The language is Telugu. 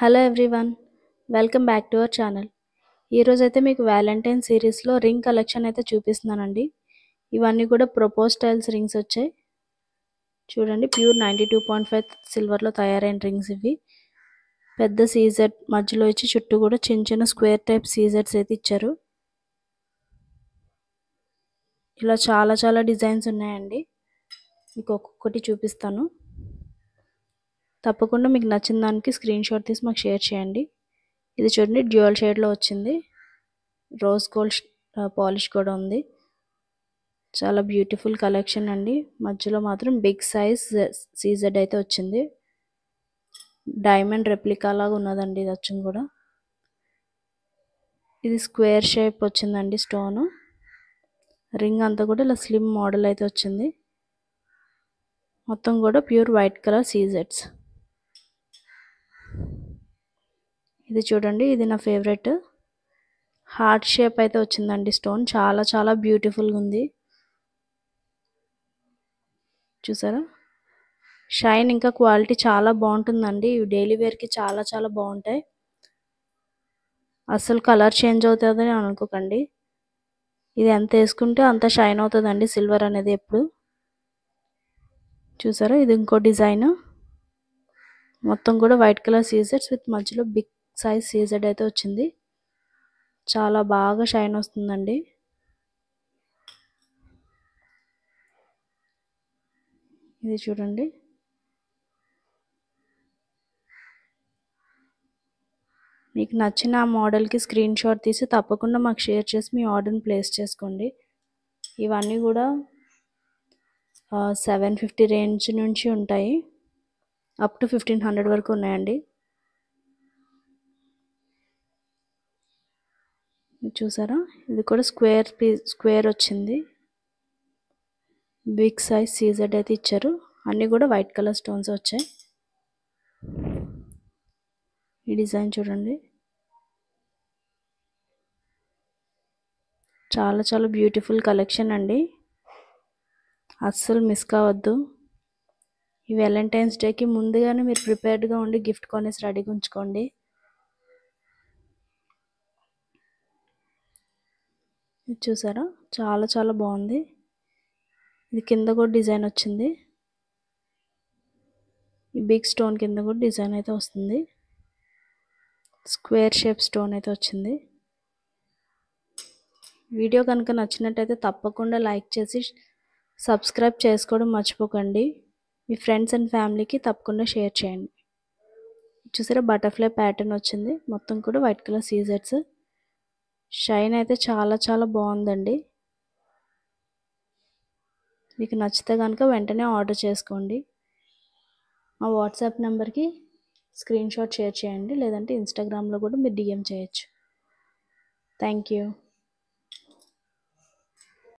Hello everyone, welcome back to our channel. ఈరోజైతే మీకు వ్యాలంటైన్ సిరీస్లో రింగ్ కలెక్షన్ అయితే చూపిస్తున్నానండి. ఇవన్నీ కూడా ప్రపోజ్ స్టైల్స్ రింగ్స్ వచ్చాయి. చూడండి, ప్యూర్ 92.5 సిల్వర్లో తయారైన రింగ్స్ ఇవి. పెద్ద సీజెడ్ మధ్యలో ఇచ్చి చుట్టూ కూడా చిన్న చిన్న స్క్వేర్ టైప్ సీజెడ్స్ అయితే ఇచ్చారు. ఇలా చాలా చాలా డిజైన్స్ ఉన్నాయండి. మీకు ఒక్కొక్కటి చూపిస్తాను. తప్పకుండా మీకు నచ్చిన దానికి స్క్రీన్ షాట్ తీసి మాకు షేర్ చేయండి. ఇది చూడండి, డ్యూయల్ షేడ్లో వచ్చింది. రోజ్ గోల్డ్ పాలిష్ కూడా ఉంది. చాలా బ్యూటిఫుల్ కలెక్షన్ అండి. మధ్యలో మాత్రం బిగ్ సైజ్ సీజెడ్ అయితే వచ్చింది. డైమండ్ రెప్లికా లాగా ఉన్నదండి ఇది వచ్చింది కూడా. ఇది స్క్వేర్ షేప్ వచ్చిందండి స్టోన్. రింగ్ అంతా కూడా ఇలా స్లిమ్ మోడల్ అయితే వచ్చింది. మొత్తం కూడా ప్యూర్ వైట్ కలర్ సీజెడ్స్. ఇది చూడండి, ఇది నా ఫేవరెట్. హార్ట్ షేప్ అయితే వచ్చిందండి స్టోన్. చాలా చాలా బ్యూటిఫుల్గా ఉంది. చూసారా, షైన్ ఇంకా క్వాలిటీ చాలా బాగుంటుందండి. ఇవి డైలీ వేర్కి చాలా చాలా బాగుంటాయి. అసలు కలర్ చేంజ్ అవుతుందని అనుకోకండి. ఇది ఎంత వేసుకుంటే అంత షైన్ అవుతుందండి సిల్వర్ అనేది ఎప్పుడు. చూసారా, ఇది ఇంకో డిజైన్. మొత్తం కూడా వైట్ కలర్ సీజెడ్స్ విత్ మధ్యలో బిగ్ సైజ్ సీజెడ్ అయితే వచ్చింది. చాలా బాగా షైన్ వస్తుందండి. ఇది చూడండి, మీకు నచ్చిన ఆ మోడల్కి స్క్రీన్ షాట్ తీసి తప్పకుండా మాకు షేర్ చేసి మీ ఆర్డర్ని ప్లేస్ చేసుకోండి. ఇవన్నీ కూడా 750 రేంజ్ నుంచి ఉంటాయి, అప్ టు 1500 వరకు ఉన్నాయండి. చూసారా, ఇది కూడా స్క్వేర్ వచ్చింది. బిగ్ సైజ్ సీజెడ్ అయితే ఇచ్చారు. అన్నీ కూడా వైట్ కలర్ స్టోన్స్ వచ్చాయి. ఈ డిజైన్ చూడండి, చాలా చాలా బ్యూటిఫుల్ కలెక్షన్ అండి. అస్సలు మిస్ కావద్దు. ఈ వ్యాలంటైన్స్ డేకి ముందుగానే మీరు ప్రిపేర్డ్గా ఉండి గిఫ్ట్ కొనేసి రెడీగా ఉంచుకోండి. ఇది చూసారా, చాలా చాలా బాగుంది. ఇది కింద కూడా డిజైన్ వచ్చింది. ఈ బిగ్ స్టోన్ కింద కూడా డిజైన్ అయితే వస్తుంది. స్క్వేర్ షేప్ స్టోన్ అయితే వచ్చింది. వీడియో కనుక నచ్చినట్టయితే తప్పకుండా లైక్ చేసి సబ్స్క్రైబ్ చేసుకోవడం మర్చిపోకండి. మీ ఫ్రెండ్స్ అండ్ ఫ్యామిలీకి తప్పకుండా షేర్ చేయండి. చూసారా, బటర్ఫ్లై ప్యాటర్న్ వచ్చింది. మొత్తం కూడా వైట్ కలర్ సీజెడ్స్. షైన్ అయితే చాలా చాలా బాగుందండి. మీకు నచ్చితే కనుక వెంటనే ఆర్డర్ చేసుకోండి. మా వాట్సాప్ నెంబర్కి స్క్రీన్ షాట్ షేర్ చేయండి, లేదంటే ఇన్స్టాగ్రామ్లో కూడా మీరు డిఎం చేయొచ్చు. Thank you.